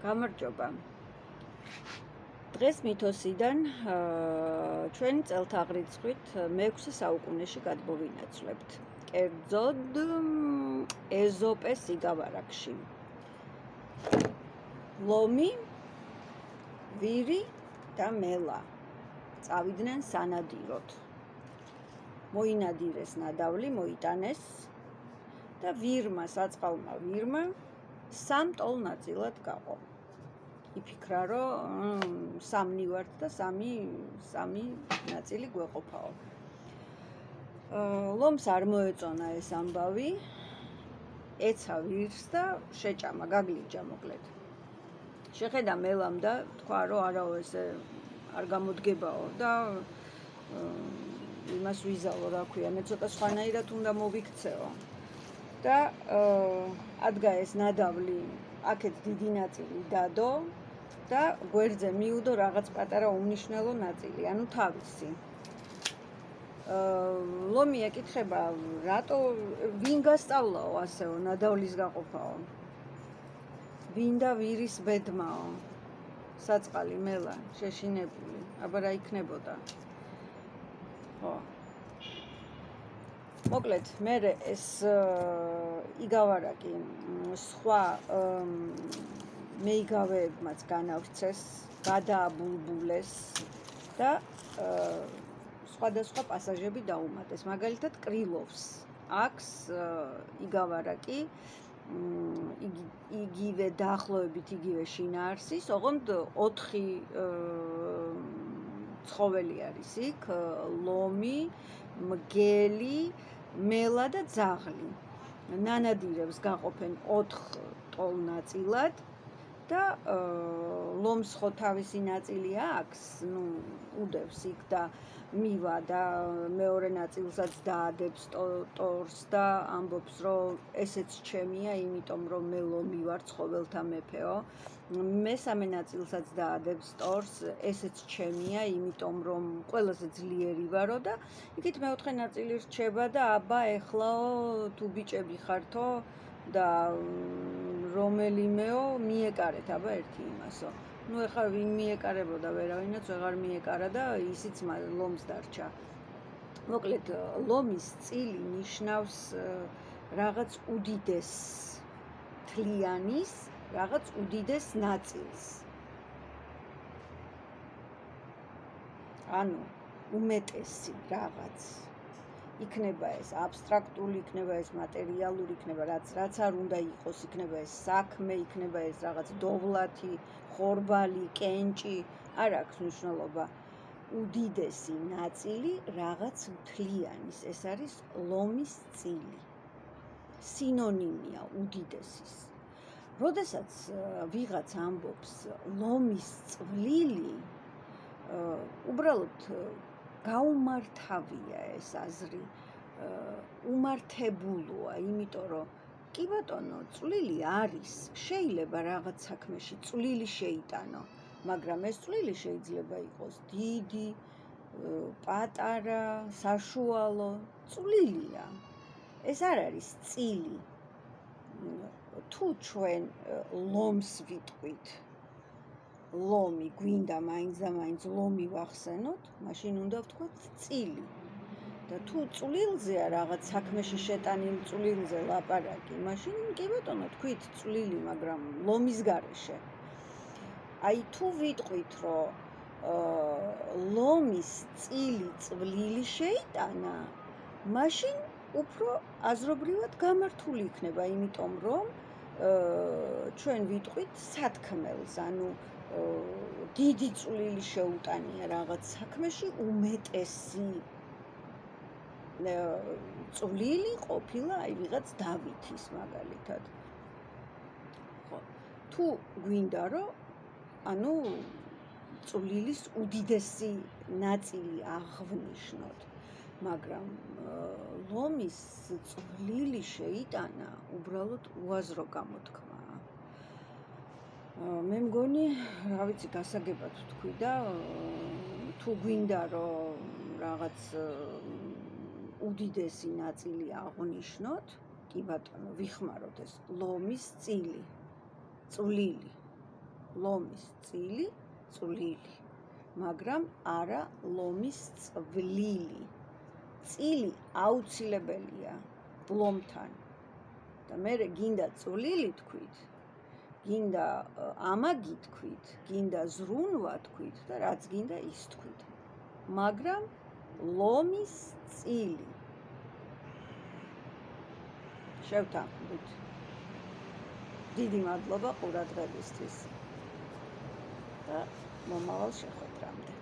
გამარჯობა. დღეს მითოსიდან ჩვენი წელთაღრიცხვით მე-6 საუკუნეში გადმოვინაცვლებთ. კერძოდ ეზოპეს იგავარაკში. ლომი, ვირი და მელა წავიდნენ სანადიროდ. მოინადირეს ნადავლი, მოიტანეს და ვირმა, საწყალმა ვირმა სამ ტოლ ნაწილად გაყო. იფიქრა, რომ სამნი ვართ და სამი ნაწილი გვეყოფაო. ლომს არ მოეწონა ეს ამბავი, ეცა ვირს და შეჭამა, გაგლიჯა მოკლედ. შეხედა მელამ და თქვა, რომ არაო ესე არ გამოდგებაო და იმას ვიზავო, რა ქვია, მე ცოტა სხვანაირად უნდა მოვიქცეო. და ადგა ეს ნადავლი, აქეთ დიდი ნაწილი დადო და გვერდზე მიუდო რაღაც პატარა უმნიშვნელო ნაწილი, ანუ თავისი. ლომი ეკითხება, რატო ვინ გასწავლაო ასეო ნადავლის გაყოფაო? ვინ და ვირის ბედმაო? საწყალი მელა, შეშინებული, აბა რა იქნებოდა? ხო. მოკლედ, მერე ეს იგავარაკი სხვა მეიგავეებმაც განავრცეს, გადააბულბულეს და სხვადასხვა პასაჟები დაუმატეს. მაგალითად, კრილოვს აქვს იგავარაკი, იგივე დაახლოებით იგივე შინაარსის, ოღონდ 4 ცხოველი არის იქ, ლომი, მგელი, მელა და ძაღლი. ნანადირებს გაყოფენ 4 ტოლ ნაწილად და ლომს ხო თავისი ნაწილი აქვს, უდევს იქ და მივა და მეორე ნაწილსაც დაადებს ტორს და ამბობს, რომ ესეც ჩემია, იმიტომ რომ მე ლომი ვარ, ცხოველთა მეფეო. მესამე ნაწილსაც დაადებს ტორს, ესეც ჩემია, იმიტომ რომ ყველაზე ძლიერი ვარო და იქით მეოთხე ნაწილი რჩება და აბა ეხლაო თუ ბიჭები ხართო და რომელიმეო მიეკარეთ აბა ერთი იმასო. ეხლა ვინ მიეკარებოდა, ვერავინაც ვეღარ მიეკარა და ისიც ლომს დარჩა. მოკლედ, ლომის წილი ნიშნავს რაღაც უდიდეს თლიანის, რაღაც უდიდეს ნაწილს. ანუ უმეტესი რაღაც. იქნება ეს აბსტრაქტული, იქნება ეს მატერიალური, იქნება რაც არ უნდა იყოს, იქნება ეს საქმე, იქნება ეს რაღაც დოვლათი, ხორბალი, კენჭი, არ აქვს მნიშვნელობა. უდიდესი ნაწილი რაღაც მთლიანის, ეს არის ლომის წილი. სინონიმია უდიდესის. როდესაც ვიღაც ამბობს ლომის წვლილი, უბრალოდ გაუმართავია ეს აზრი, უმართებულოა, იმიტომ რომ კი ბატონო, წვლილი არის, შეიძლება რაღაც საქმეში წვლილი შეიტანო, მაგრამ ეს წვლილი შეიძლება იყოს დიდი, პატარა, საშუალო, წვლილია. ეს არ არის წილი. თუ ჩვენ ლომს ვიტყვით, ლომი გვინდა მაინც და მაინც ლომი ვახსენოთ, მაშინ უნდა ვთქვათ წილი. და თუ წვლილზეა რაღაც საქმეში შეტანილ წვლილზე ლაპარაკი, მაშინ კი ბატონო თქვით წვლილი, მაგრამ ლომის გარეშე. აი თუ ვიტყვით, რომ ლომის წილი წვლილი შეიტანა, მაშინ უფრო აზრობრივად გამართული იქნება, იმიტომ რომ ჩვენ ვიტყვით სათქმელს, ანუ დიდი წვლილი შეუტანია რაღაც საქმეში, უმეტესი წვლილი ყოფილა აი ვიღაც დავითის მაგალითად. ხო, თუ გვინდა რომ ანუ წვლილის უდიდესი ნაწილი აღვნიშნოთ, მაგრამ ლომის წვლილი შეიტანა უბრალოდ უაზრო გამოთქმაა. მე მგონი, რა ვიცი, გასაგებად ვთქვი და თუ გვინდა რომ რაღაც უდიდესი ნაწილი აღვნიშნოთ, კი ბატონო, ვიხმაროთ ეს ლომის წილი, წვლილი. ლომის წილი წვლილი, მაგრამ არა ლომის წვლილი. წილი აუცილებელია ლომთან და მე გინდა წვლილი თქვით, გინდა ამაგი თქვით, გინდა ზრუნვა თქვით და რაც გინდა ის თქვით, მაგრამ ლომის წილი. შევთანხმდით. დიდი მადლობა ყურადღებისთვის და მომავალ შეხვედრამდე.